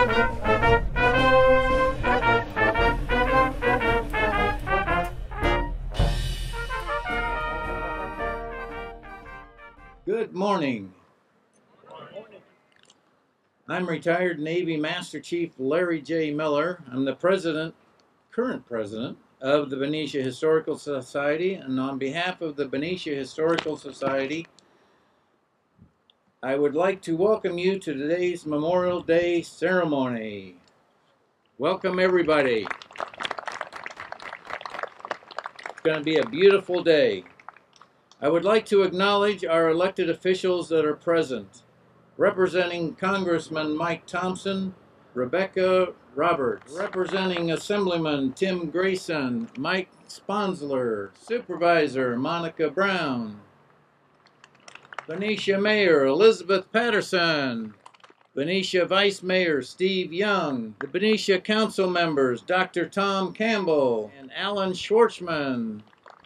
Good morning. I'm retired Navy Master Chief Larry J. Miller. I'm the current president of the Benicia Historical Society, and on behalf of the Benicia Historical Society, I would like to welcome you to today's Memorial Day ceremony. Welcome, everybody. It's going to be a beautiful day. I would like to acknowledge our elected officials that are present. Representing Congressman Mike Thompson, Rebecca Roberts. Representing Assemblyman Tim Grayson, Mike Sponsler. Supervisor Monica Brown. Benicia Mayor Elizabeth Patterson. Benicia Vice Mayor Steve Young. The Benicia Council members Dr. Tom Campbell and Alan Schwartzman.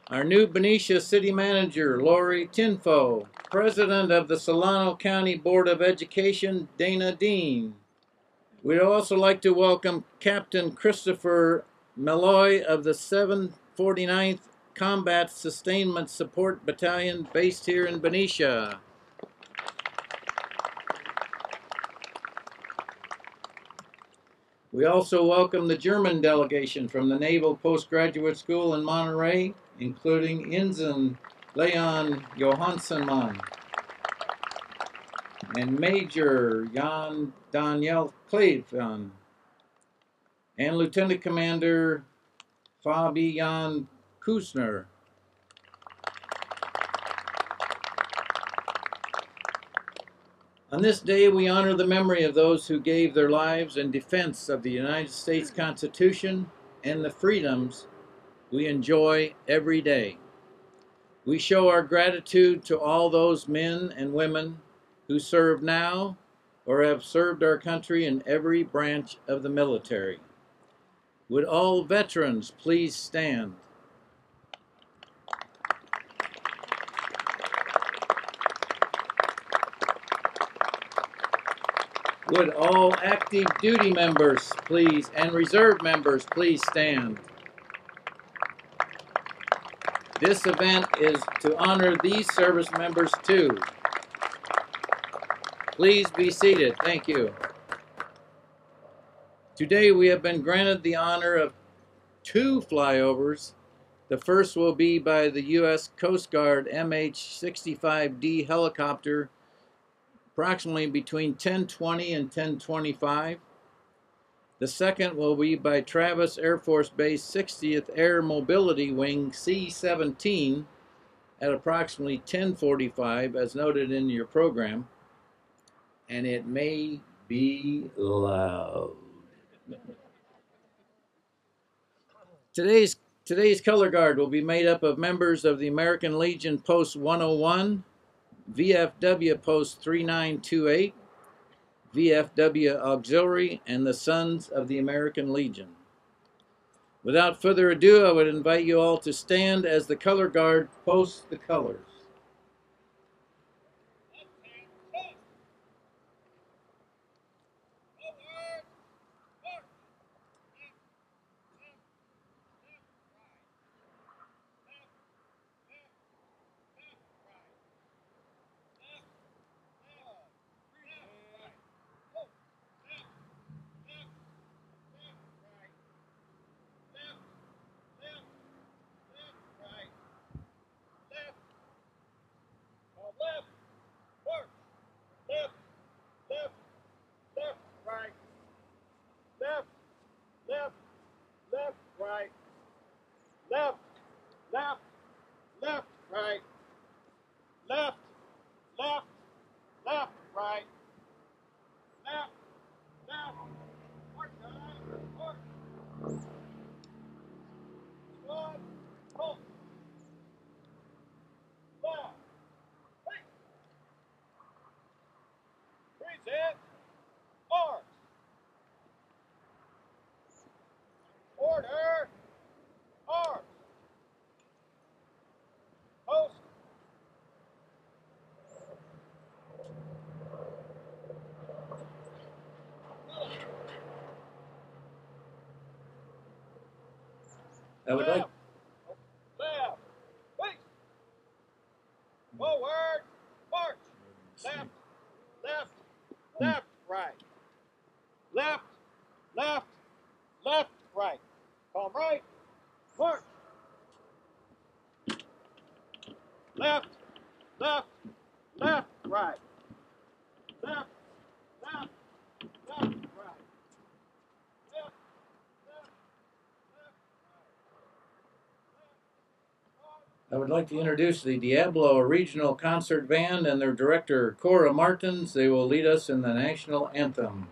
Our new Benicia City Manager, Lori Tinfo. President of the Solano County Board of Education, Dana Dean. We'd also like to welcome Captain Christopher Malloy of the 749th Combat Sustainment Support Battalion based here in Benicia. We also welcome the German delegation from the Naval Postgraduate School in Monterey, including Ensign Leon Johansson and Major Jan Daniel Kleven and Lieutenant Commander Fabian Kusner. On this day, we honor the memory of those who gave their lives in defense of the United States Constitution and the freedoms we enjoy every day. We show our gratitude to all those men and women who serve now or have served our country in every branch of the military. Would all veterans please stand? Would all active duty members please and reserve members please stand? This event is to honor these service members too. Please be seated. Thank you. Today we have been granted the honor of 2 flyovers. The first will be by the U.S. Coast Guard MH-65D helicopter, approximately between 10:20 and 10:25. The second will be by Travis Air Force Base 60th Air Mobility Wing C-17 at approximately 10:45, as noted in your program. And it may be loud. Today's color guard will be made up of members of the American Legion Post 101, VFW Post 3928, VFW Auxiliary, and the Sons of the American Legion. Without further ado, I would invite you all to stand as the color guard posts the colors. I would like. Left. Wait. Forward. March. Left. Left. Left. Right. Left. Left. Left. Right. Palm right. March. Left. Left. Left. Right. Left. Left. Left. Right. Left. Left. I would like to introduce the Diablo Regional Concert Band and their director, Cora Martins. They will lead us in the national anthem.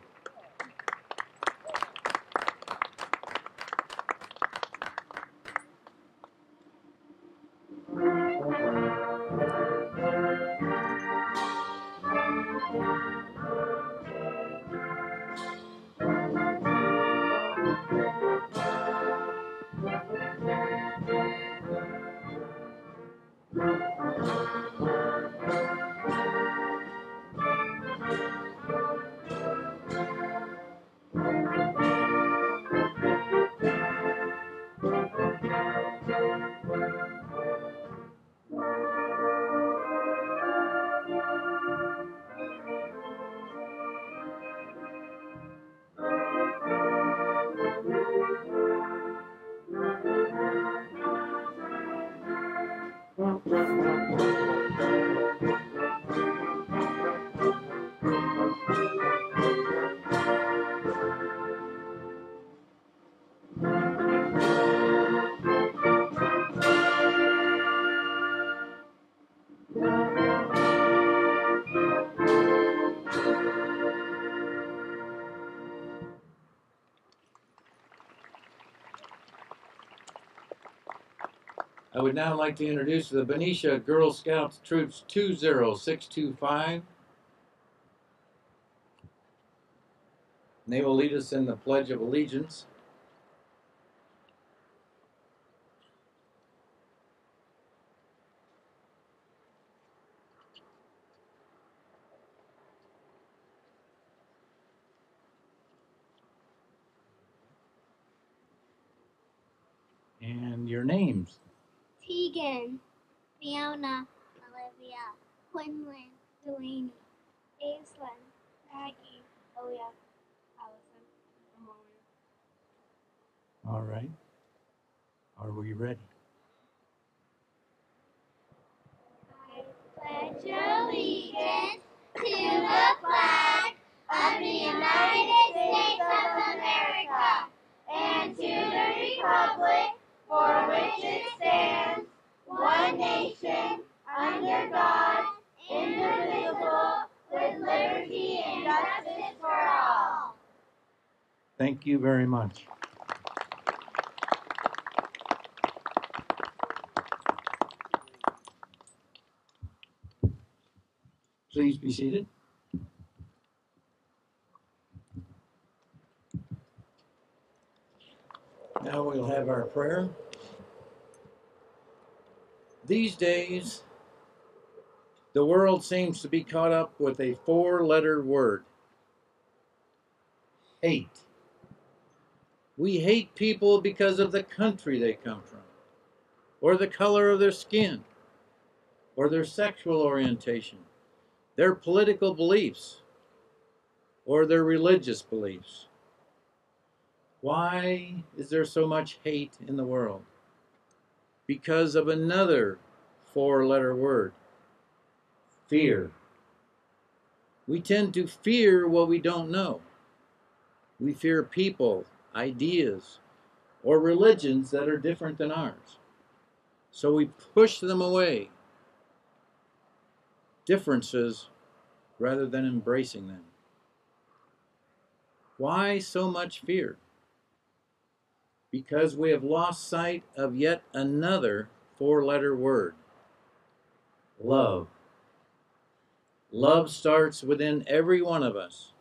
I would now like to introduce the Benicia Girl Scouts Troops 20625. They will lead us in the Pledge of Allegiance. And your names. Tegan, Fiona, Olivia, Quinlan, Delaney, Aislinn, Maggie, Oya, Allison, Amelia. All right. Are we ready? I pledge allegiance to the flag of the United States of America and to the republic for which it stands, one nation, under God, indivisible, with liberty and justice for all. Thank you very much. Please be seated. Now we'll have our prayer. These days, the world seems to be caught up with a four-letter word: hate. We hate people because of the country they come from, or the color of their skin, or their sexual orientation, their political beliefs, or their religious beliefs. Why is there so much hate in the world? Because of another four-letter word: fear. We tend to fear what we don't know. We fear people, ideas, or religions that are different than ours. So we push them away. Differences rather than embracing them. Why so much fear? Because we have lost sight of yet another four-letter word: love. Love starts within every one of us.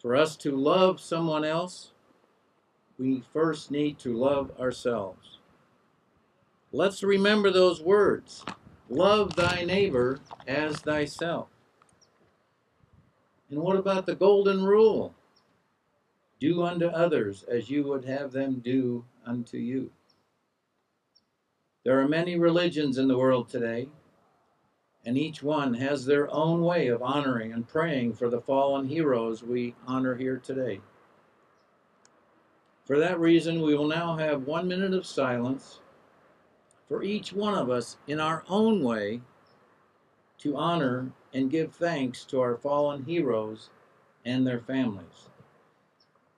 For us to love someone else, we first need to love ourselves. Let's remember those words: love thy neighbor as thyself. And what about the golden rule? Do unto others as you would have them do unto you. There are many religions in the world today, and each one has their own way of honoring and praying for the fallen heroes we honor here today. For that reason, we will now have 1 minute of silence for each one of us in our own way to honor and give thanks to our fallen heroes and their families.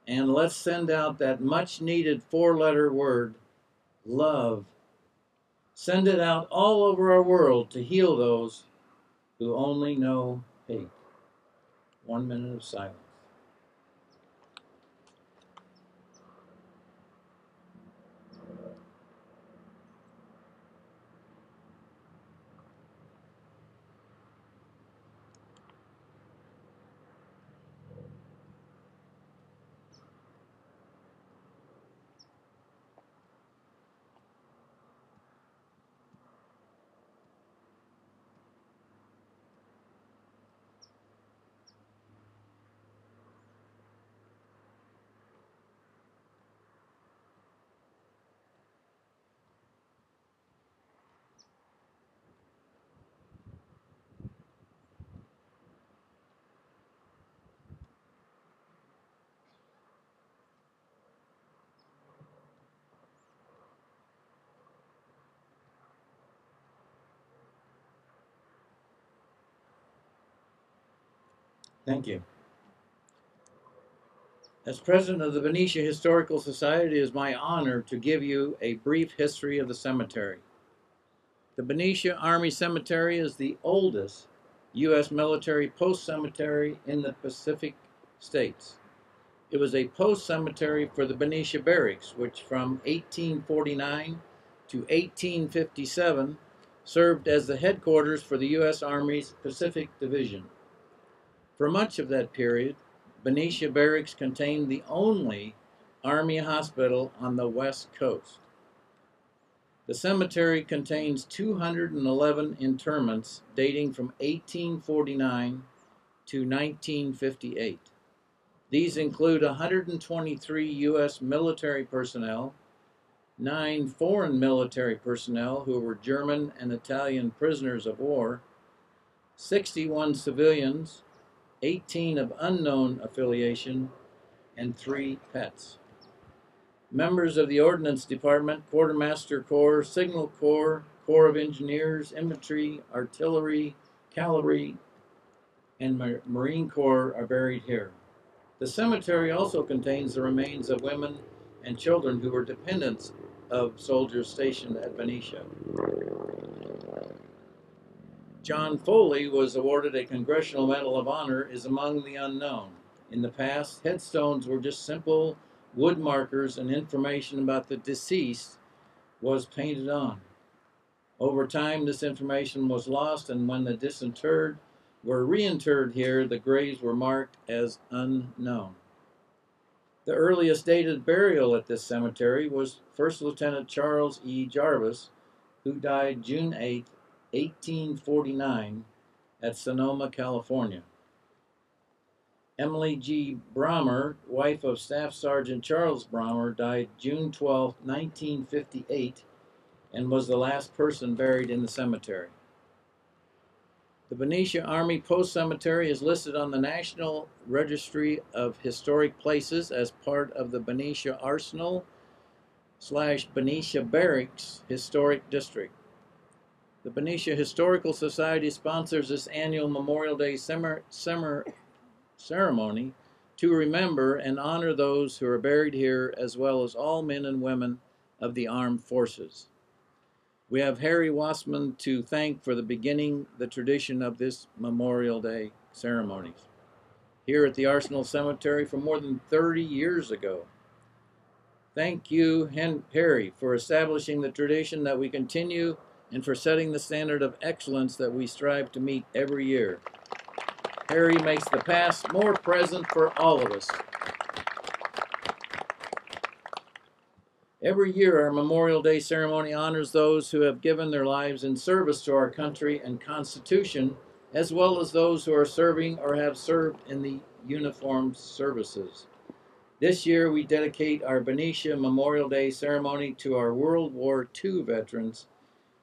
And let's send out that much needed 4-letter word, love. Send it out all over our world to heal those who only know hate. 1 minute of silence. Thank you. As president of the Benicia Historical Society, it is my honor to give you a brief history of the cemetery. The Benicia Army Cemetery is the oldest U.S. military post cemetery in the Pacific States. It was a post cemetery for the Benicia Barracks, which from 1849 to 1857 served as the headquarters for the U.S. Army's Pacific Division. For much of that period, Benicia Barracks contained the only Army hospital on the West Coast. The cemetery contains 211 interments dating from 1849 to 1958. These include 123 U.S. military personnel, 9 foreign military personnel who were German and Italian prisoners of war, 61 civilians, 18 of unknown affiliation, and 3 pets. Members of the Ordnance Department, Quartermaster Corps, Signal Corps, Corps of Engineers, Infantry, Artillery, Cavalry, and Marine Corps are buried here. The cemetery also contains the remains of women and children who were dependents of soldiers stationed at Benicia. John Foley was awarded a Congressional Medal of Honor is among the unknown. In the past, headstones were just simple wood markers, and information about the deceased was painted on. Over time, this information was lost, and when the disinterred were reinterred here, the graves were marked as unknown. The earliest dated burial at this cemetery was First Lieutenant Charles E. Jarvis, who died June 8, 1849, at Sonoma, California. Emily G. Brommer, wife of Staff Sergeant Charles Brommer, died June 12, 1958, and was the last person buried in the cemetery. The Benicia Army Post Cemetery is listed on the National Registry of Historic Places as part of the Benicia Arsenal/Benicia Barracks Historic District. The Benicia Historical Society sponsors this annual Memorial Day ceremony to remember and honor those who are buried here, as well as all men and women of the armed forces. We have Harry Wassman to thank for beginning the tradition of this Memorial Day ceremonies here at the Arsenal Cemetery for more than 30 years ago. Thank you, Harry, for establishing the tradition that we continue and for setting the standard of excellence that we strive to meet every year. Harry makes the past more present for all of us. Every year, our Memorial Day ceremony honors those who have given their lives in service to our country and Constitution, as well as those who are serving or have served in the uniformed services. This year, we dedicate our Benicia Memorial Day ceremony to our World War II veterans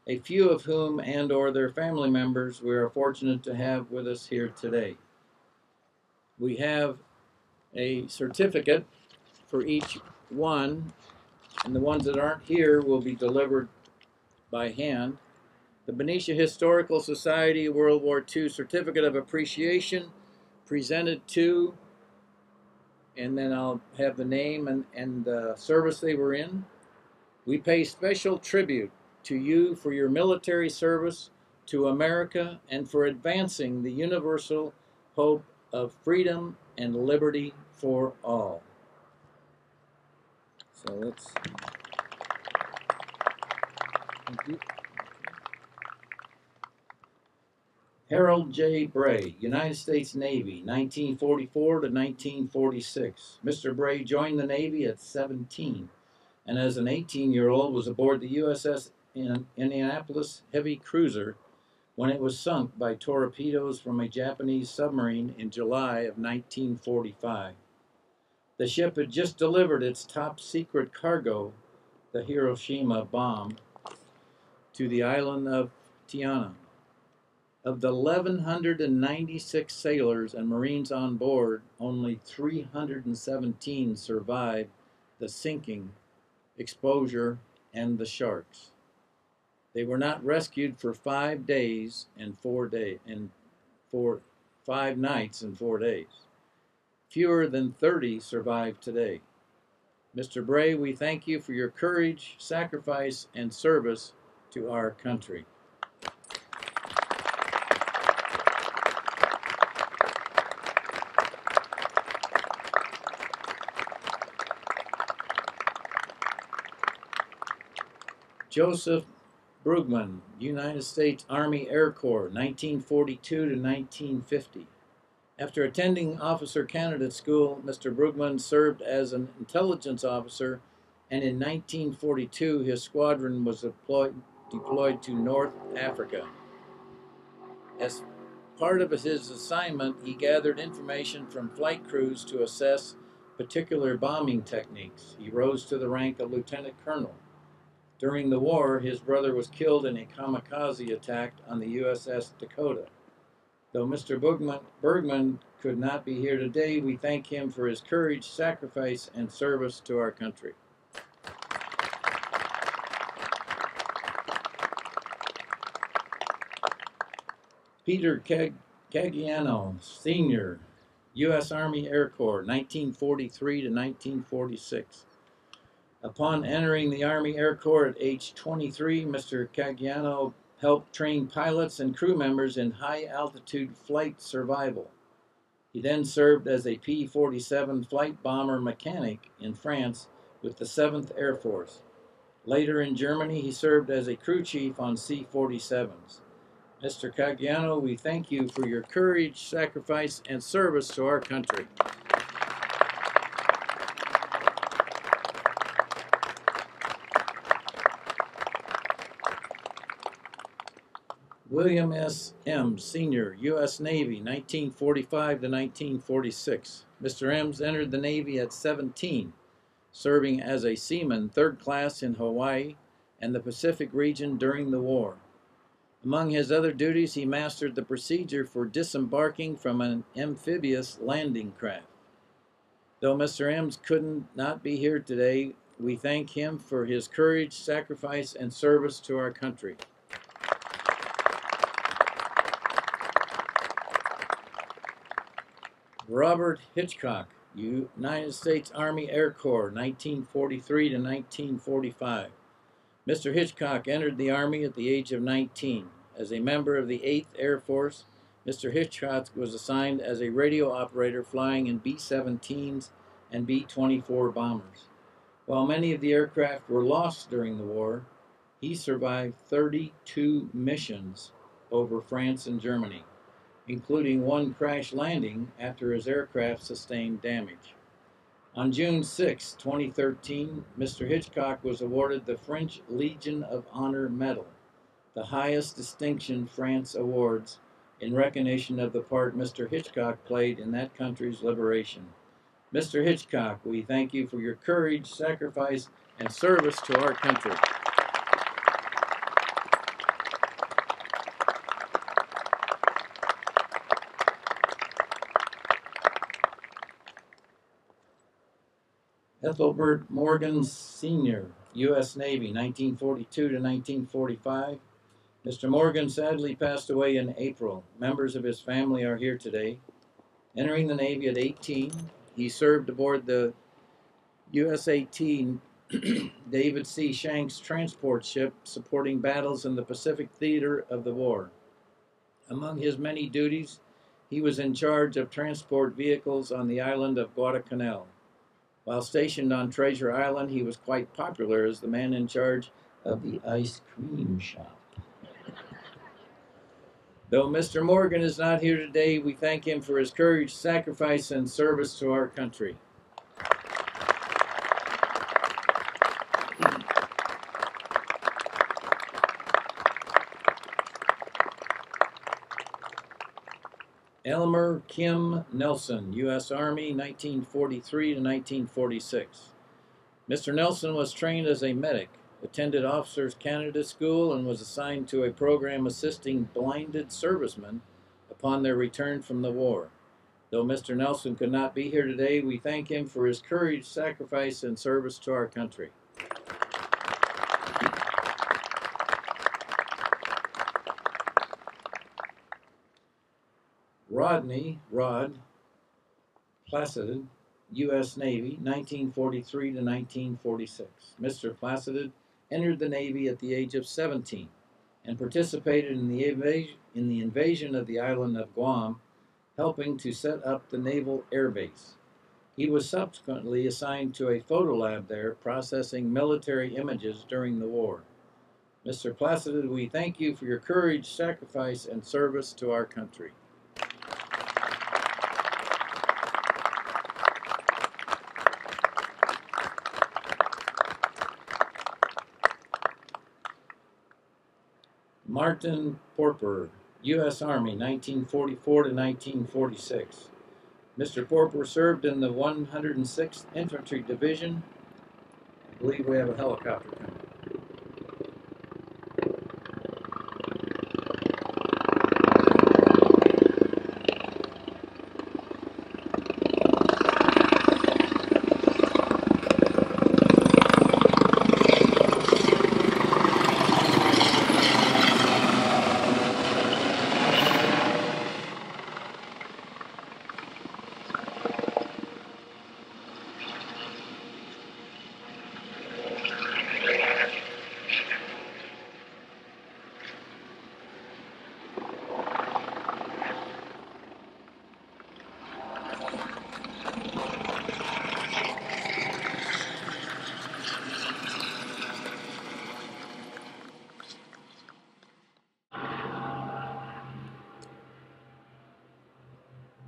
a few of whom and or their family members we are fortunate to have with us here today. We have a certificate for each one, and the ones that aren't here will be delivered by hand. The Benicia Historical Society World War II Certificate of Appreciation presented to, and then I'll have the name and the service they were in. We pay special tribute to you for your military service to America and for advancing the universal hope of freedom and liberty for all. So let's, thank you. Harold J. Bray, United States Navy, 1944 to 1946. Mr. Bray joined the Navy at 17, and as an 18-year-old was aboard the USS Indianapolis heavy cruiser when it was sunk by torpedoes from a Japanese submarine in July of 1945. The ship had just delivered its top secret cargo, the Hiroshima bomb, to the island of Tiana. Of the 1,196 sailors and Marines on board, only 317 survived the sinking, exposure, and the sharks. They were not rescued for 5 days and 4 days, and for 5 nights and 4 days. Fewer than 30 survive today. Mr. Bray, we thank you for your courage, sacrifice, and service to our country. Joseph Brugman, United States Army Air Corps, 1942 to 1950. After attending Officer Candidate School, Mr. Brugman served as an intelligence officer, and in 1942 his squadron was deployed to North Africa. As part of his assignment, he gathered information from flight crews to assess particular bombing techniques. He rose to the rank of lieutenant colonel. During the war, his brother was killed in a kamikaze attack on the USS Dakota. Though Mr. Bergman could not be here today, we thank him for his courage, sacrifice, and service to our country. Peter Caggiano, Sr., U.S. Army Air Corps, 1943 to 1946. Upon entering the Army Air Corps at age 23, Mr. Caggiano helped train pilots and crew members in high-altitude flight survival. He then served as a P-47 flight bomber mechanic in France with the 7th Air Force. Later in Germany, he served as a crew chief on C-47s. Mr. Caggiano, we thank you for your courage, sacrifice, and service to our country. William S. Ems, Sr., U.S. Navy, 1945 to 1946. Mr. Ems entered the Navy at 17, serving as a seaman, 3rd class in Hawaii and the Pacific region during the war. Among his other duties, he mastered the procedure for disembarking from an amphibious landing craft. Though Mr. Ems could not be here today, we thank him for his courage, sacrifice, and service to our country. Robert Hitchcock, United States Army Air Corps, 1943 to 1945. Mr. Hitchcock entered the Army at the age of 19. As a member of the 8th Air Force, Mr. Hitchcock was assigned as a radio operator flying in B-17s and B-24 bombers. While many of the aircraft were lost during the war, he survived 32 missions over France and Germany, including one crash landing after his aircraft sustained damage. On June 6, 2013, Mr. Hitchcock was awarded the French Legion of Honor Medal, the highest distinction France awards in recognition of the part Mr. Hitchcock played in that country's liberation. Mr. Hitchcock, we thank you for your courage, sacrifice, and service to our country. Ethelbert Morgan Sr., U.S. Navy, 1942 to 1945. Mr. Morgan sadly passed away in April. Members of his family are here today. Entering the Navy at 18, he served aboard the US-18 David C. Shanks transport ship supporting battles in the Pacific theater of the war. Among his many duties, he was in charge of transport vehicles on the island of Guadalcanal. While stationed on Treasure Island, he was quite popular as the man in charge of the ice cream shop. Though Mr. Morgan is not here today, we thank him for his courage, sacrifice, and service to our country. Elmer Kim Nelson, U.S. Army, 1943 to 1946. Mr. Nelson was trained as a medic, attended Officers Canada School, and was assigned to a program assisting blinded servicemen upon their return from the war. Though Mr. Nelson could not be here today, we thank him for his courage, sacrifice, and service to our country. Rod Placid, U.S. Navy, 1943 to 1946. Mr. Placid entered the Navy at the age of 17 and participated in the invasion of the island of Guam, helping to set up the Naval Air Base. He was subsequently assigned to a photo lab there, processing military images during the war. Mr. Placid, we thank you for your courage, sacrifice, and service to our country. Martin Porper, U.S. Army, 1944 to 1946. Mr. Porper served in the 106th Infantry Division. I believe we have a helicopter coming.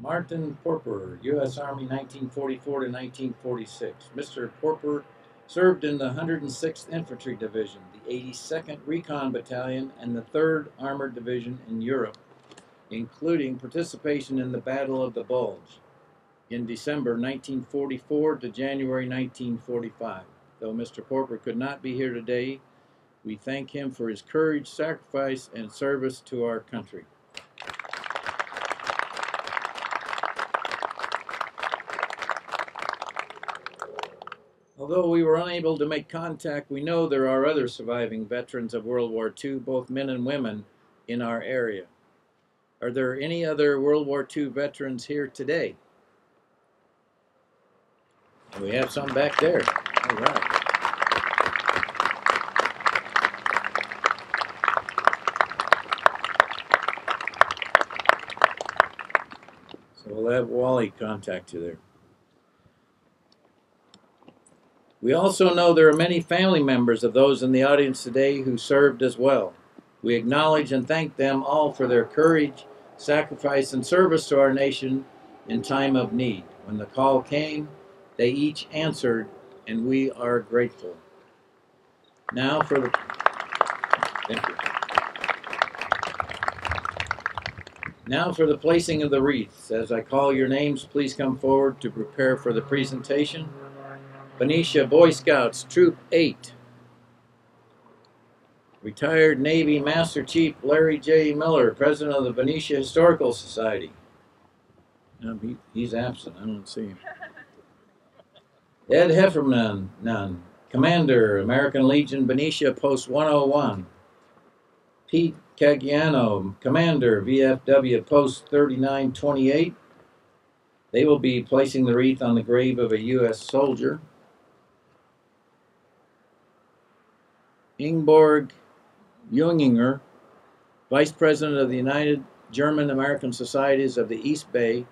Martin Porper, U.S. Army, 1944 to 1946. Mr. Porper served in the 106th Infantry Division, the 82nd Recon Battalion, and the 3rd Armored Division in Europe, including participation in the Battle of the Bulge in December 1944 to January 1945. Though Mr. Porper could not be here today, we thank him for his courage, sacrifice, and service to our country. Although we were unable to make contact, we know there are other surviving veterans of World War II, both men and women, in our area. Are there any other World War II veterans here today? We have some back there. All right. So we'll have Wally contact you there. We also know there are many family members of those in the audience today who served as well. We acknowledge and thank them all for their courage, sacrifice, and service to our nation in time of need. When the call came, they each answered, and we are grateful. Now for the... Thank you. Now for the placing of the wreaths. As I call your names, please come forward to prepare for the presentation. Benicia Boy Scouts, Troop 8. Retired Navy Master Chief Larry J. Miller, President of the Benicia Historical Society. No, he's absent. I don't see him. Ed Heffernan, none. Commander, American Legion, Benicia, Post 101. Pete Cagiano, Commander, VFW, Post 3928. They will be placing the wreath on the grave of a U.S. soldier. Ingeborg Junginger, Vice President of the United German American Societies of the East Bay.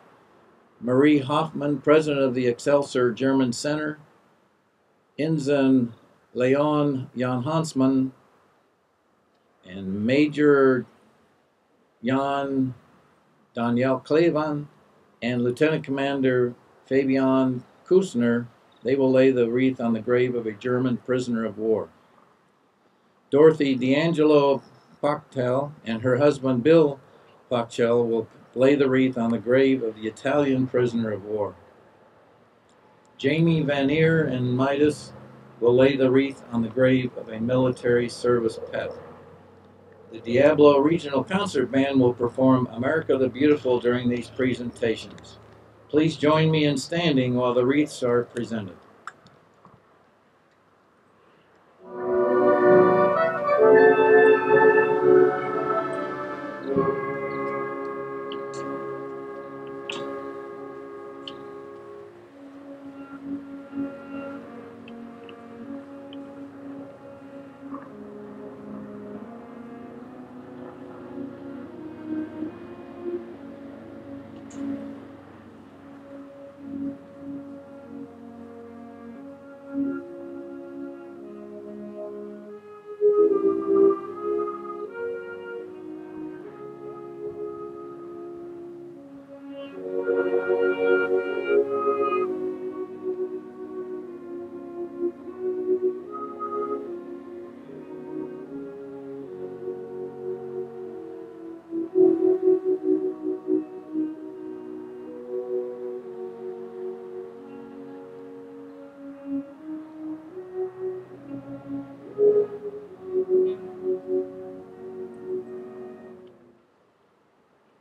Marie Hoffman, President of the Excelsior German Center. Ensign Leon Jan Hansmann and Major Jan Daniel Klevan and Lieutenant Commander Fabian Kusner. They will lay the wreath on the grave of a German prisoner of war. Dorothy D'Angelo Pachtel and her husband Bill Pachtel will lay the wreath on the grave of the Italian prisoner of war. Jamie Vanier and Midas will lay the wreath on the grave of a military service pet. The Diablo Regional Concert Band will perform America the Beautiful during these presentations. Please join me in standing while the wreaths are presented.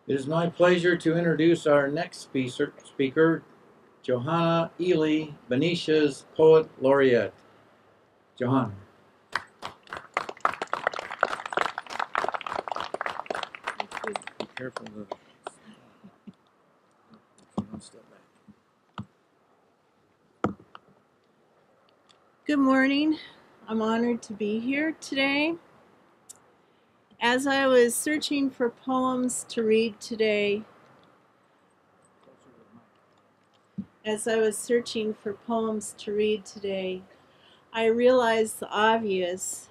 It is my pleasure to introduce our next speaker, Johanna Ely, Benicia's Poet Laureate. Johanna. Be careful of one step back. Good morning. I'm honored to be here today. As I was searching for poems to read today, I realized the obvious.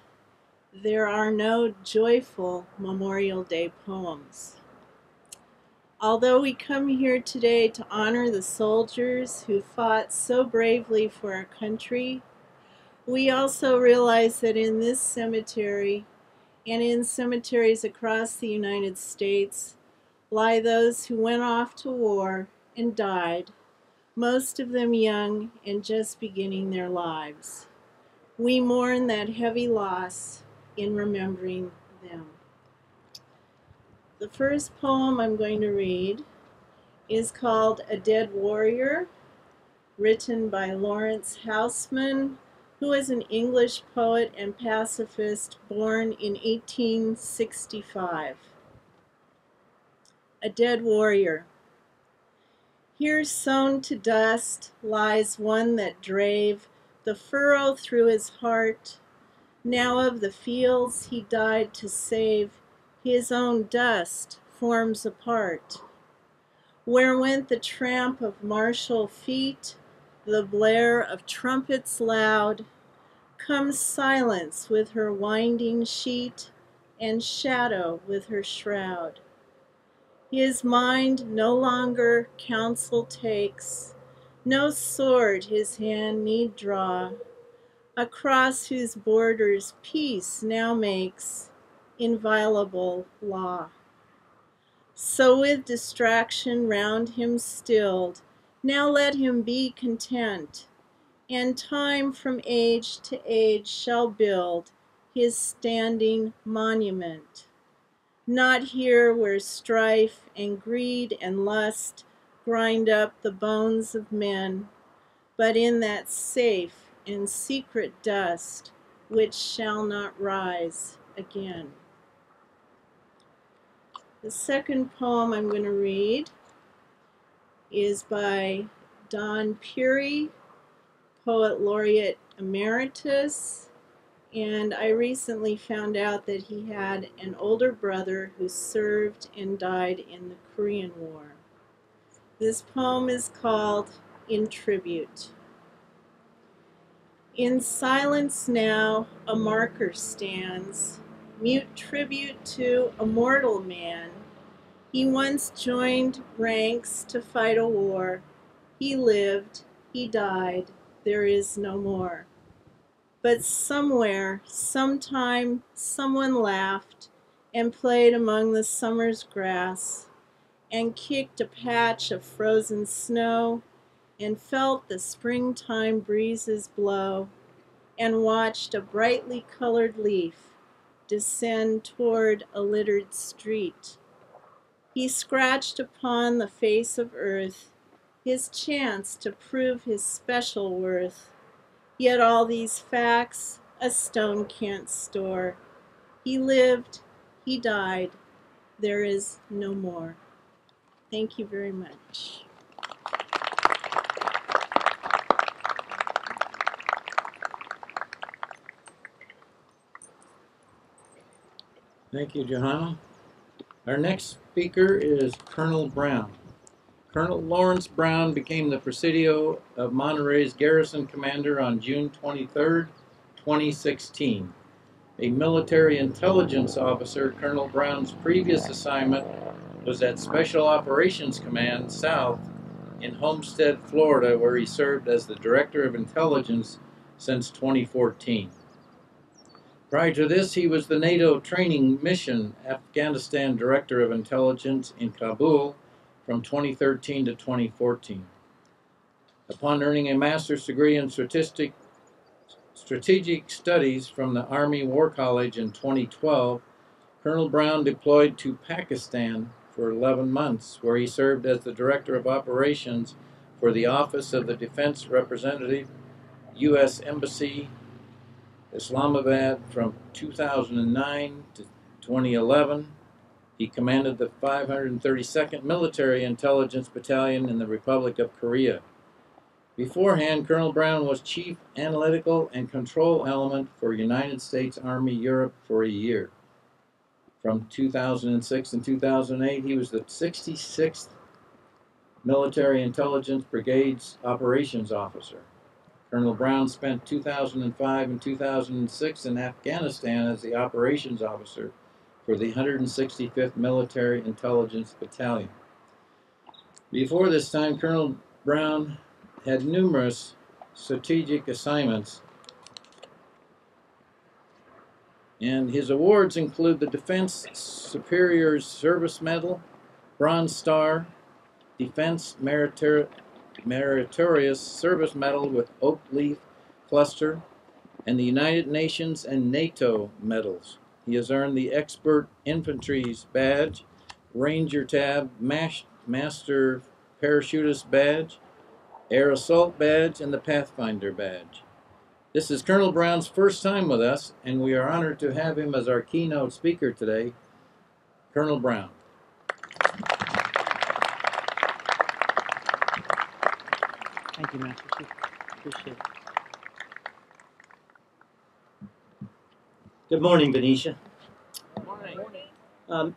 There are no joyful Memorial Day poems. Although we come here today to honor the soldiers who fought so bravely for our country, we also realize that in this cemetery and in cemeteries across the United States lie those who went off to war and died, most of them young and just beginning their lives. We mourn that heavy loss in remembering them. The first poem I'm going to read is called A Dead Warrior, written by Lawrence Houseman, who is an English poet and pacifist born in 1865. A Dead Warrior. Here sown to dust lies one that drave the furrow through his heart. Now of the fields he died to save, his own dust forms a part. Where went the tramp of martial feet, the blare of trumpets loud? Comes silence with her winding sheet, and shadow with her shroud. His mind no longer counsel takes, no sword his hand need draw, across whose borders peace now makes inviolable law. So with distraction round him stilled, now let him be content, and time from age to age shall build his standing monument. Not here where strife and greed and lust grind up the bones of men, but in that safe and secret dust which shall not rise again. The second poem I'm going to read is by Don Peary, Poet Laureate Emeritus, and I recently found out that he had an older brother who served and died in the Korean War. This poem is called In Tribute. In silence now a marker stands, mute tribute to a mortal man. He once joined ranks to fight a war. He lived, he died, there is no more. But somewhere, sometime, someone laughed and played among the summer's grass and kicked a patch of frozen snow and felt the springtime breezes blow and watched a brightly colored leaf descend toward a littered street. He scratched upon the face of earth his chance to prove his special worth. Yet all these facts a stone can't store. He lived, he died, there is no more. Thank you very much. Thank you, Johanna. Our next speaker is Colonel Brown. Colonel Lawrence Brown became the Presidio of Monterey's garrison commander on June 23, 2016. A military intelligence officer, Colonel Brown's previous assignment was at Special Operations Command South in Homestead, Florida, where he served as the Director of Intelligence since 2014. Prior to this, he was the NATO Training Mission Afghanistan Director of Intelligence in Kabul from 2013 to 2014. Upon earning a master's degree in strategic studies from the Army War College in 2012, Colonel Brown deployed to Pakistan for 11 months, where he served as the Director of Operations for the Office of the Defense Representative, U.S. Embassy, Islamabad from 2009 to 2011. He commanded the 532nd Military Intelligence Battalion in the Republic of Korea. Beforehand, Colonel Brown was Chief Analytical and Control Element for United States Army Europe for a year. From 2006 and 2008, he was the 66th Military Intelligence Brigade's Operations Officer. Colonel Brown spent 2005 and 2006 in Afghanistan as the Operations Officer for the 165th Military Intelligence Battalion. Before this time, Colonel Brown had numerous strategic assignments, and his awards include the Defense Superior Service Medal, Bronze Star, Defense Meritorious Service Medal with Oak Leaf Cluster, and the United Nations and NATO medals. He has earned the Expert Infantry's Badge, Ranger Tab, Master Parachutist Badge, Air Assault Badge, and the Pathfinder Badge. This is Colonel Brown's first time with us, and we are honored to have him as our keynote speaker today. Colonel Brown. Thank you, Master Chief. Appreciate it. Good morning, Benicia. Good morning.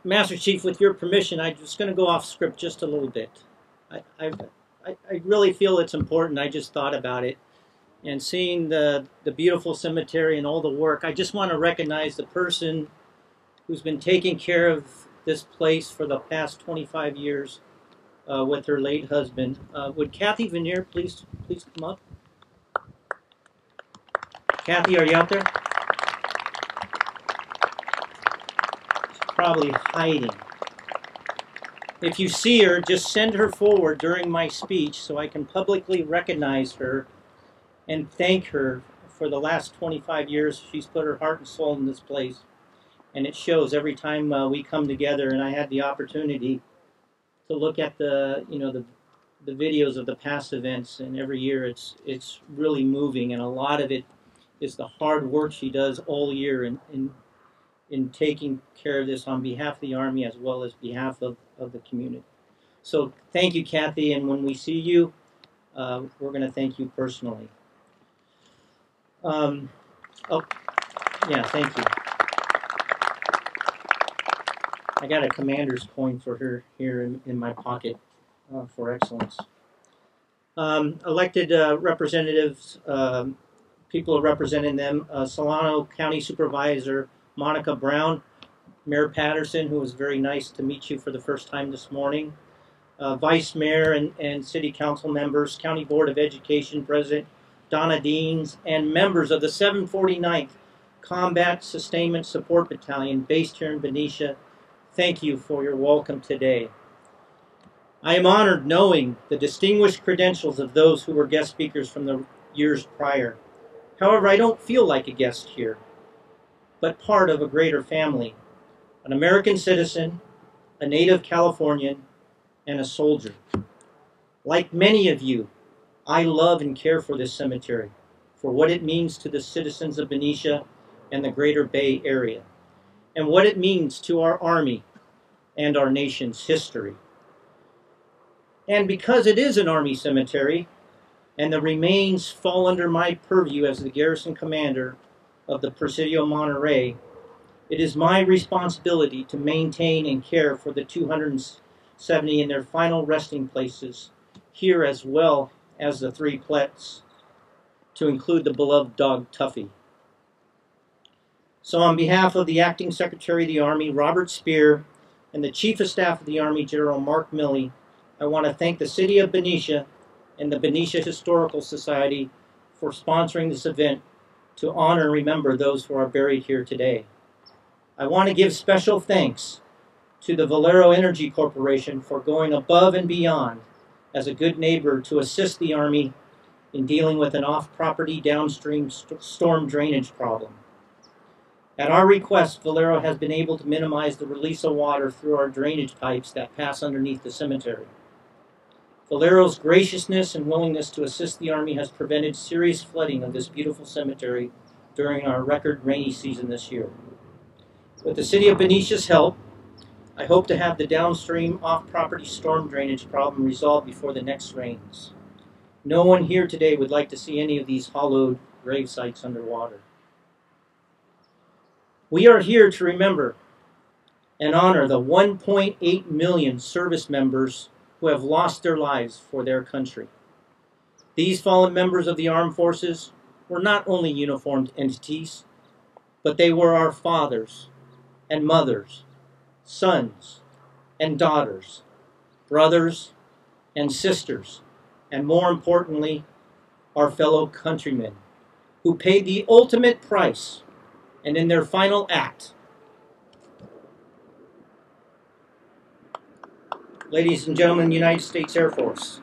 Master Chief, with your permission, I'm just going to go off script just a little bit. I really feel it's important. I just thought about it. And seeing the beautiful cemetery and all the work, I just want to recognize the person who's been taking care of this place for the past 25 years with her late husband. Would Kathy Veneer please come up? Kathy, are you out there? She's probably hiding. If you see her, just send her forward during my speech so I can publicly recognize her and thank her for the last 25 years. She's put her heart and soul in this place, and it shows every time we come together. And I had the opportunity to look at the the videos of the past events, and every year it's really moving, and a lot of it is the hard work she does all year in taking care of this on behalf of the Army as well as behalf of the community. So thank you, Kathy, and when we see you, we're going to thank you personally. Oh, yeah, thank you. I got a commander's coin for her here in my pocket for excellence. Elected representatives, people representing them, Solano County Supervisor Monica Brown, Mayor Patterson, who was very nice to meet you for the first time this morning, Vice Mayor and City Council members, County Board of Education President Donna Deans, and members of the 749th Combat Sustainment Support Battalion based here in Benicia. Thank you for your welcome today. I am honored knowing the distinguished credentials of those who were guest speakers from the years prior. However, I don't feel like a guest here, but part of a greater family, an American citizen, a native Californian, and a soldier. Like many of you, I love and care for this cemetery, for what it means to the citizens of Benicia and the greater Bay Area, and what it means to our Army and our nation's history. And because it is an Army cemetery, and the remains fall under my purview as the garrison commander of the Presidio Monterey, it is my responsibility to maintain and care for the 270 in their final resting places here, as well as the 3 plets, to include the beloved dog Tuffy. So on behalf of the Acting Secretary of the Army, Robert Spear, and the Chief of Staff of the Army, General Mark Milley, I want to thank the City of Benicia and the Benicia Historical Society for sponsoring this event to honor and remember those who are buried here today. I want to give special thanks to the Valero Energy Corporation for going above and beyond as a good neighbor to assist the Army in dealing with an off-property downstream storm drainage problem. At our request, Valero has been able to minimize the release of water through our drainage pipes that pass underneath the cemetery. Valero's graciousness and willingness to assist the Army has prevented serious flooding of this beautiful cemetery during our record rainy season this year. With the City of Benicia's help, I hope to have the downstream off-property storm drainage problem resolved before the next rains. No one here today would like to see any of these hollowed grave sites underwater. We are here to remember and honor the 1.8 million service members who have lost their lives for their country. These fallen members of the armed forces were not only uniformed entities, but they were our fathers and mothers, sons and daughters, brothers and sisters, and more importantly, our fellow countrymen who paid the ultimate price and in their final act. Ladies and gentlemen, United States Air Force.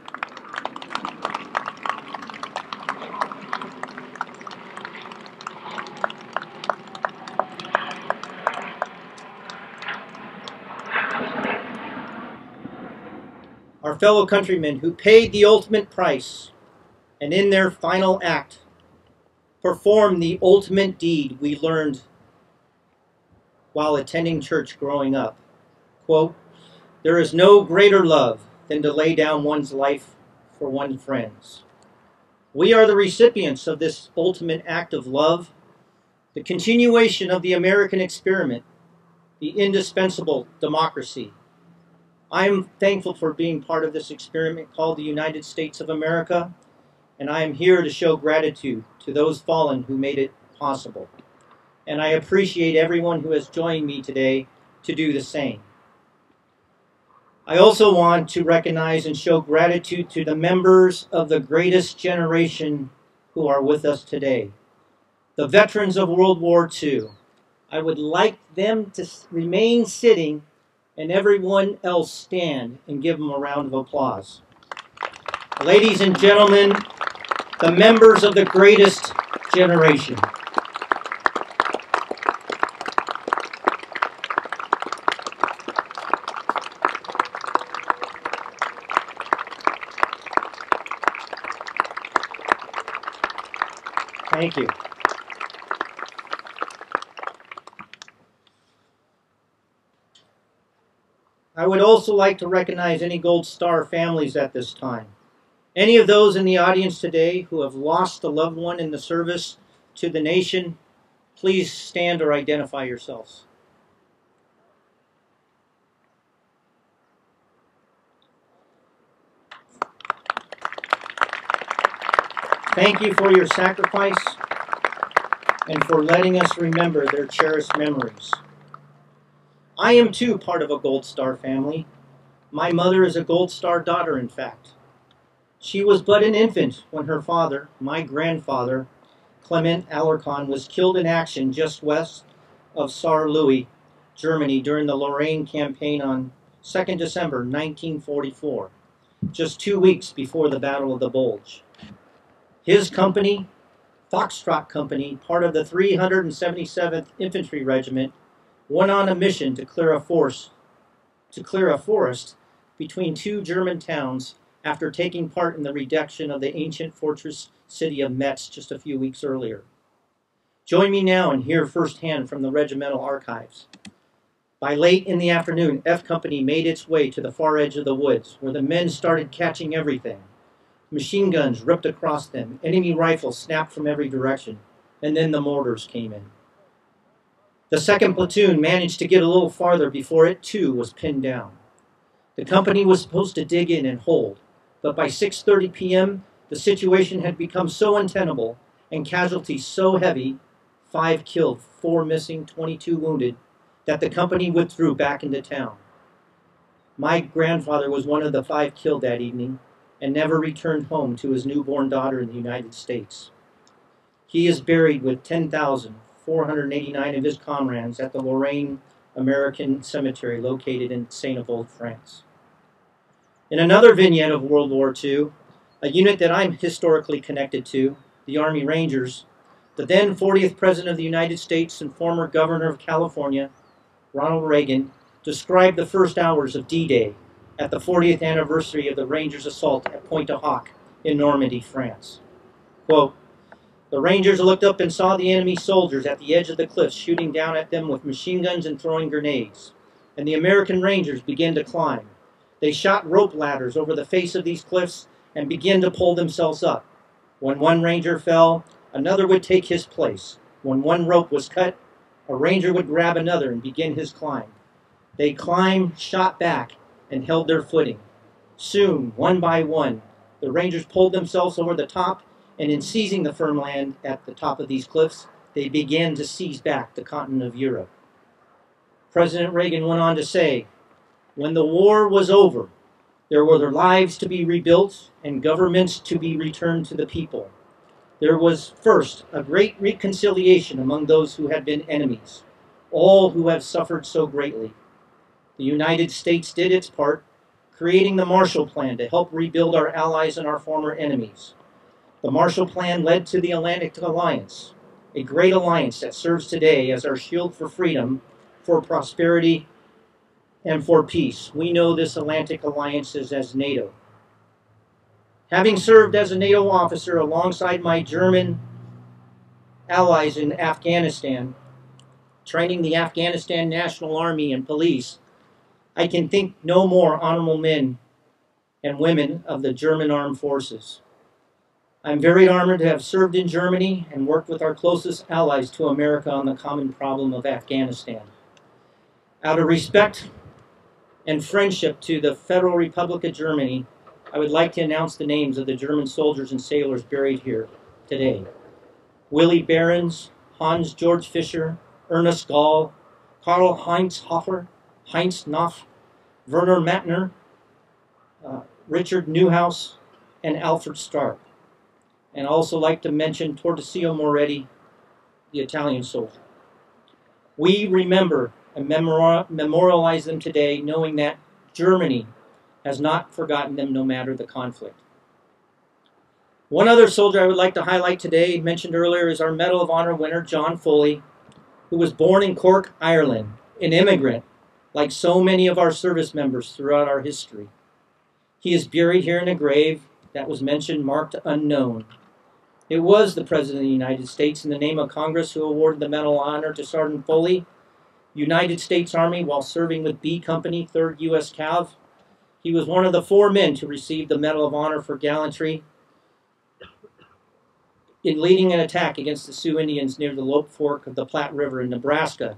Our fellow countrymen who paid the ultimate price and in their final act performed the ultimate deed we learned while attending church growing up. Quote, "There is no greater love than to lay down one's life for one's friends." We are the recipients of this ultimate act of love, the continuation of the American experiment, the indispensable democracy. I am thankful for being part of this experiment called the United States of America, and I am here to show gratitude to those fallen who made it possible. And I appreciate everyone who has joined me today to do the same. I also want to recognize and show gratitude to the members of the greatest generation who are with us today, the veterans of World War II. I would like them to remain sitting and everyone else stand and give them a round of applause. Ladies and gentlemen, the members of the greatest generation. Thank you. I would also like to recognize any Gold Star families at this time. Any of those in the audience today who have lost a loved one in the service to the nation, please stand or identify yourselves. Thank you for your sacrifice and for letting us remember their cherished memories. I am too part of a Gold Star family. My mother is a Gold Star daughter, in fact. She was but an infant when her father, my grandfather, Clement Alarcon, was killed in action just west of Saarlouis, Germany, during the Lorraine campaign on 2nd December 1944, just 2 weeks before the Battle of the Bulge. His company, Foxtrot Company, part of the 377th Infantry Regiment, went on a mission to clear a forest between two German towns after taking part in the reduction of the ancient fortress city of Metz just a few weeks earlier. Join me now and hear firsthand from the regimental archives. By late in the afternoon, F Company made its way to the far edge of the woods, where the men started catching everything. Machine guns ripped across them, enemy rifles snapped from every direction, and then the mortars came in. The 2nd platoon managed to get a little farther before it too was pinned down. The company was supposed to dig in and hold, but by 6:30 p.m., the situation had become so untenable and casualties so heavy, 5 killed, 4 missing, 22 wounded, that the company withdrew back into town. My grandfather was one of the 5 killed that evening and never returned home to his newborn daughter in the United States. He is buried with 10,489 of his comrades at the Lorraine American Cemetery located in Saint-Avold, France. In another vignette of World War II, a unit that I'm historically connected to, the Army Rangers, the then 40th President of the United States and former Governor of California, Ronald Reagan, described the first hours of D-Day at the 40th anniversary of the Rangers' assault at Pointe-du-Hoc in Normandy, France. Quote, "The Rangers looked up and saw the enemy soldiers at the edge of the cliffs shooting down at them with machine guns and throwing grenades, and the American Rangers began to climb. They shot rope ladders over the face of these cliffs and began to pull themselves up. When one Ranger fell, another would take his place. When one rope was cut, a Ranger would grab another and begin his climb. They climbed, shot back, and held their footing. Soon, one by one, the Rangers pulled themselves over the top, and in seizing the firm land at the top of these cliffs, they began to seize back the continent of Europe." President Reagan went on to say, "When the war was over, there were lives to be rebuilt and governments to be returned to the people. There was first a great reconciliation among those who had been enemies, all who have suffered so greatly. The United States did its part, creating the Marshall Plan to help rebuild our allies and our former enemies. The Marshall Plan led to the Atlantic Alliance, a great alliance that serves today as our shield for freedom, for prosperity, and for peace. We know this Atlantic Alliance is as NATO. Having served as a NATO officer alongside my German allies in Afghanistan, training the Afghanistan National Army and Police, I can think no more honorable men and women of the German Armed Forces. I'm very honored to have served in Germany and worked with our closest allies to America on the common problem of Afghanistan. Out of respect and friendship to the Federal Republic of Germany, I would like to announce the names of the German soldiers and sailors buried here today. Willy Behrens, Hans Georg Fischer, Ernest Gall, Karl Heinz Hofer, Heinz Knopf, Werner Mattner, Richard Neuhaus, and Alfred Stark. And I'd also like to mention Tortesio Moretti, the Italian soldier. We remember and memorialize them today, knowing that Germany has not forgotten them no matter the conflict. One other soldier I would like to highlight today, mentioned earlier, is our Medal of Honor winner, John Foley, who was born in Cork, Ireland, an immigrant, like so many of our service members throughout our history. He is buried here in a grave that was mentioned marked unknown. It was the President of the United States, in the name of Congress, who awarded the Medal of Honor to Sergeant Foley, United States Army, while serving with B Company, 3rd U.S. Cav. He was one of the 4 men to receive the Medal of Honor for gallantry in leading an attack against the Sioux Indians near the Lope Fork of the Platte River in Nebraska,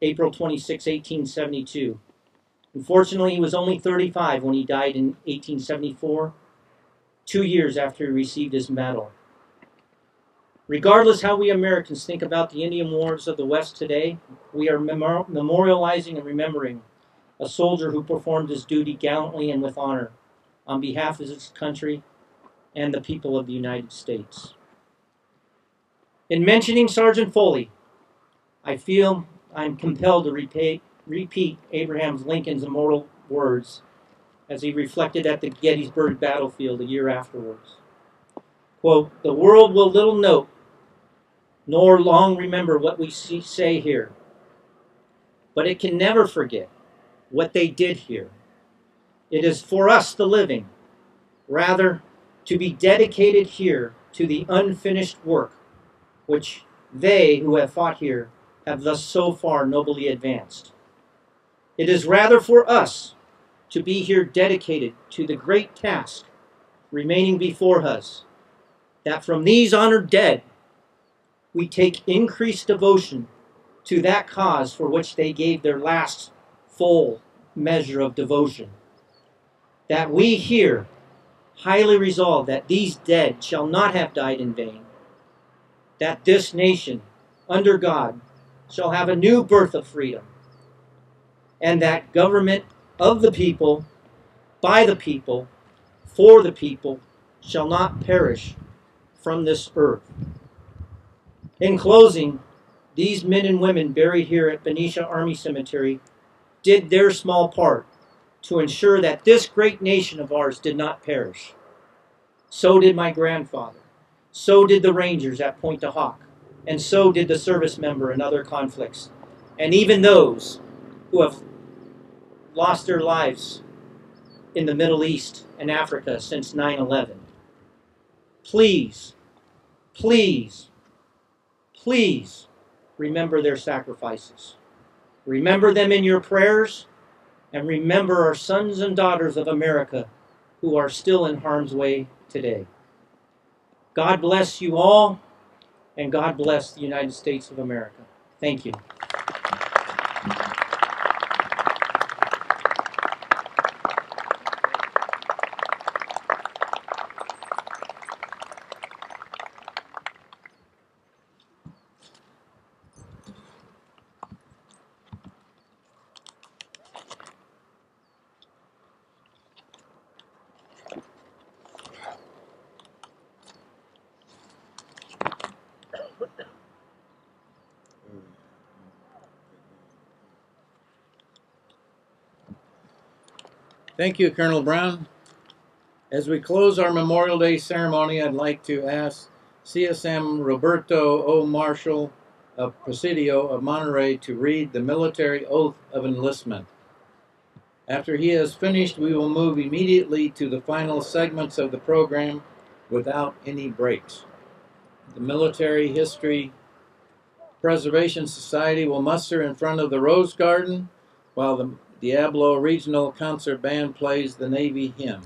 April 26, 1872. Unfortunately, he was only 35 when he died in 1874, 2 years after he received his medal. Regardless how we Americans think about the Indian wars of the West today, we are memorializing and remembering a soldier who performed his duty gallantly and with honor on behalf of his country and the people of the United States. In mentioning Sergeant Foley, I feel I'm compelled to repeat Abraham Lincoln's immortal words as he reflected at the Gettysburg battlefield a year afterwards. Quote, "The world will little note nor long remember what we say here, but it can never forget what they did here. It is for us, the living, rather to be dedicated here to the unfinished work which they who have fought here have thus so far nobly advanced. It is rather for us to be here dedicated to the great task remaining before us, that from these honored dead we take increased devotion to that cause for which they gave their last full measure of devotion. That we here highly resolve that these dead shall not have died in vain, that this nation, under God, shall have a new birth of freedom, and that government of the people, by the people, for the people, shall not perish from this earth." In closing, these men and women buried here at Benicia Army Cemetery did their small part to ensure that this great nation of ours did not perish. So did my grandfather. So did the Rangers at Pointe du Hoc. And so did the service member in other conflicts. And even those who have lost their lives in the Middle East and Africa since 9/11. Please, please, please remember their sacrifices. Remember them in your prayers, and remember our sons and daughters of America who are still in harm's way today. God bless you all, and God bless the United States of America. Thank you. Thank you, Colonel Brown. As we close our Memorial Day ceremony, I'd like to ask CSM Roberto O. Marshall of Presidio of Monterey to read the military oath of enlistment. After he has finished, we will move immediately to the final segments of the program without any breaks. The Military History Preservation Society will muster in front of the Rose Garden while the Diablo Regional Concert Band plays the Navy hymn.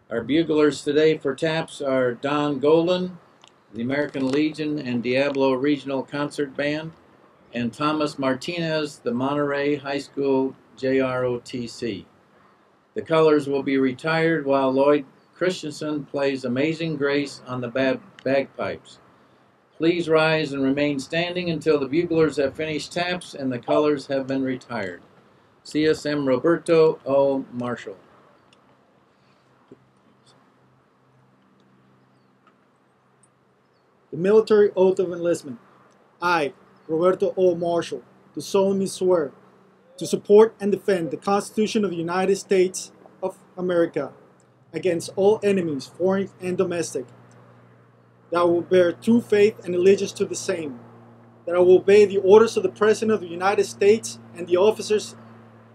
Our buglers today for taps are Don Golden, the American Legion and Diablo Regional Concert Band, and Thomas Martinez, the Monterey High School JROTC. The colors will be retired while Lloyd Christensen plays Amazing Grace on the bagpipes. Please rise and remain standing until the buglers have finished taps and the colors have been retired. CSM Roberto O. Marshall. The Military Oath of Enlistment. I, Roberto O. Marshall, do solemnly swear to support and defend the Constitution of the United States of America against all enemies, foreign and domestic, that I will bear true faith and allegiance to the same, that I will obey the orders of the President of the United States and the officers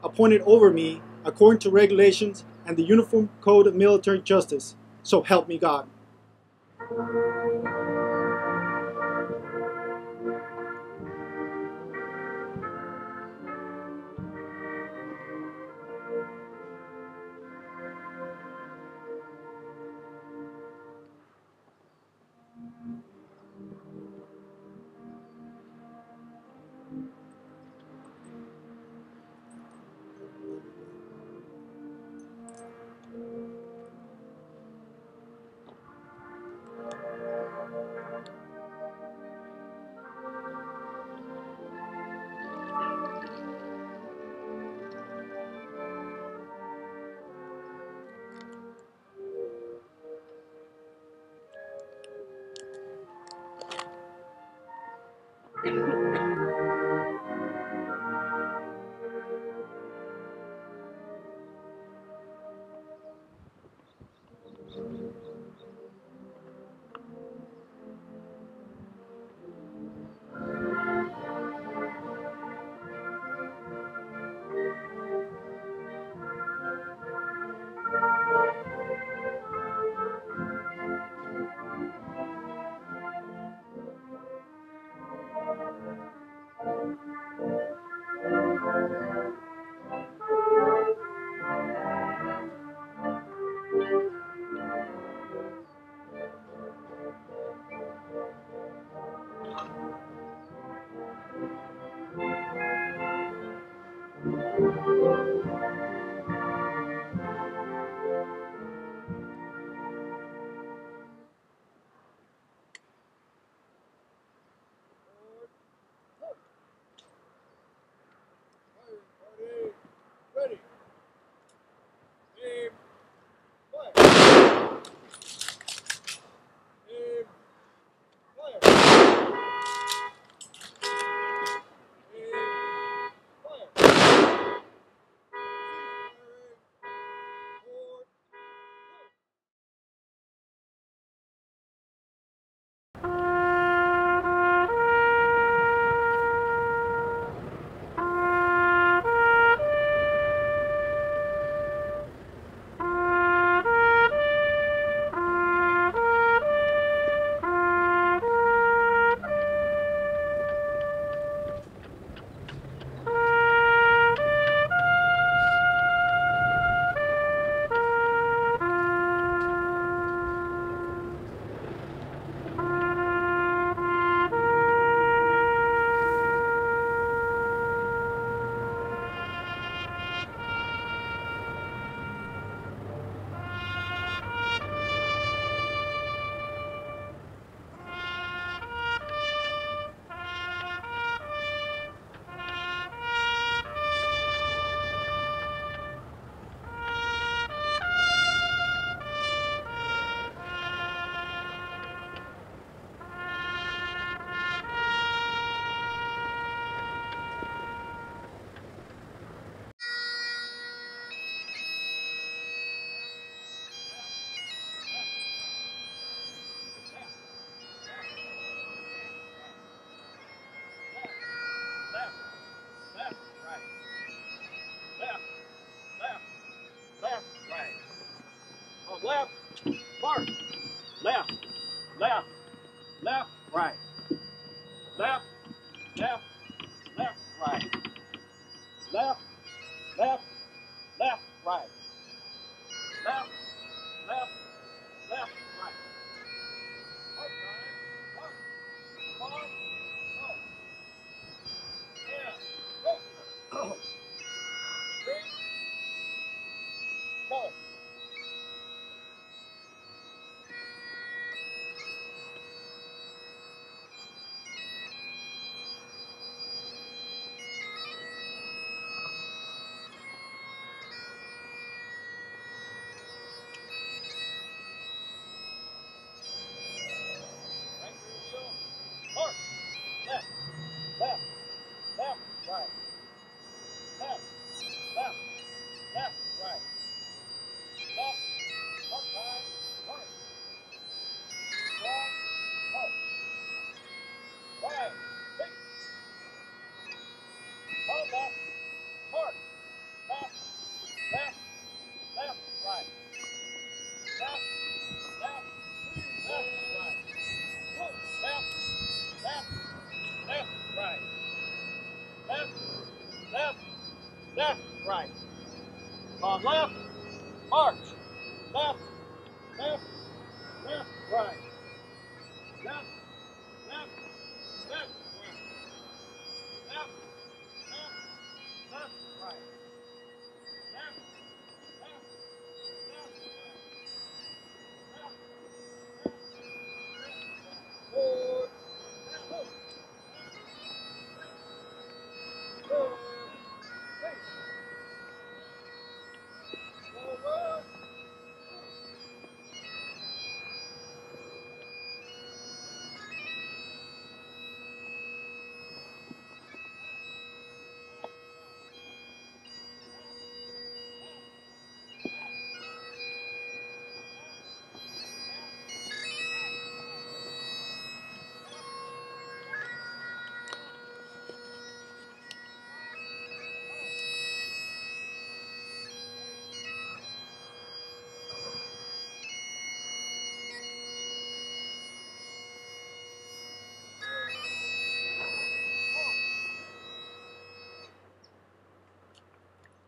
appointed over me according to regulations and the Uniform Code of Military Justice. So help me God. Ready. Aim. Fire. Aim. Fire. Aim. Fire. Forward. Left, left, right. Left, left, left, right. On left, mark. Left, left, left, right. Left, left, left, right. Left, left, left, right. Left, left, left, right. Mark time. Mark. Come on. Go. Yeah. Go. Three. Go. left, left, left, left, right. Left, left, left, forward, left, forward, forward.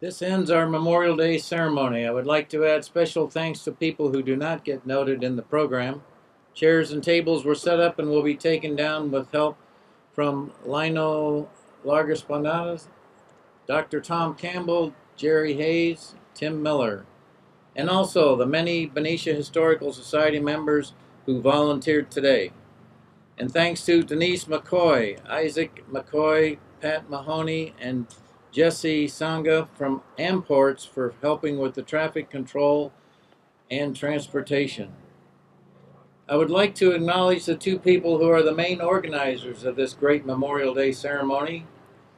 This ends our Memorial Day ceremony. I would like to add special thanks to people who do not get noted in the program. Chairs and tables were set up and will be taken down with help from Lino Largaspanadas, Dr. Tom Campbell, Jerry Hayes, Tim Miller, and also the many Benicia Historical Society members who volunteered today. And thanks to Denise McCoy, Isaac McCoy, Pat Mahoney, and Jesse Sanga from Amports for helping with the traffic control and transportation. I would like to acknowledge the two people who are the main organizers of this great Memorial Day ceremony,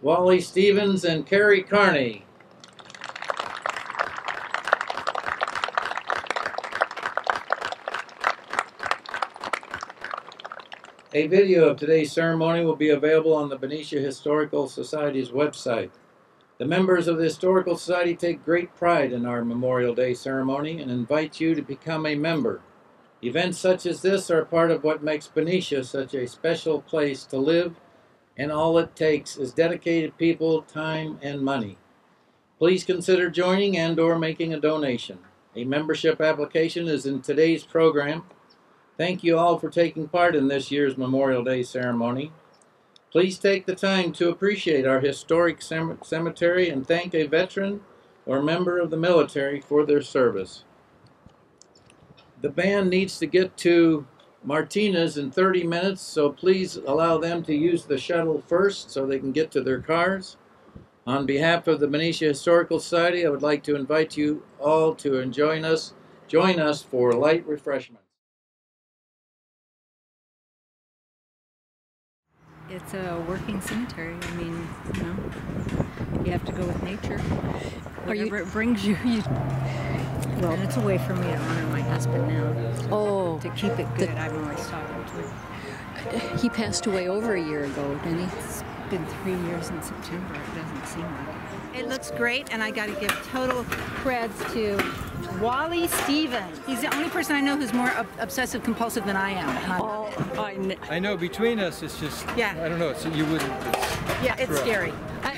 Wally Stevens and Carrie Carney. A video of today's ceremony will be available on the Benicia Historical Society's website. The members of the Historical Society take great pride in our Memorial Day ceremony and invite you to become a member. Events such as this are part of what makes Benicia such a special place to live, and all it takes is dedicated people, time, and money. Please consider joining and/or making a donation. A membership application is in today's program. Thank you all for taking part in this year's Memorial Day ceremony. Please take the time to appreciate our historic cemetery and thank a veteran or member of the military for their service. The band needs to get to Martinez in 30 minutes, so please allow them to use the shuttle first so they can get to their cars. On behalf of the Benicia Historical Society, I would like to invite you all to join us for light refreshments. It's a working cemetery. I mean, you know, you have to go with nature. Whatever it brings you, well, and it's a way for me to honor my husband now. Oh, to keep it good. I'm always talking to him. he passed away over a year ago, didn't he? It's been 3 years in September. It doesn't seem like it. It looks great, and I got to give total creds to Wally Stevens. He's the only person I know who's more obsessive compulsive than I am. And I know between us, it's just, yeah. I don't know, it's, you wouldn't. Yeah, it's scary.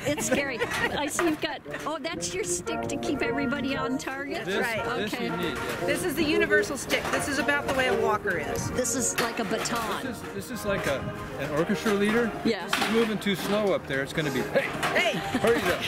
It's scary. I see you've got, oh, that's your stick to keep everybody on target? This, right. Okay. This you need, yeah. This is the universal stick. This is about the way a walker is. This is like a baton. This is like an orchestra leader. Yeah. This is moving too slow up there. It's going to be, hey, Hey! hurry up.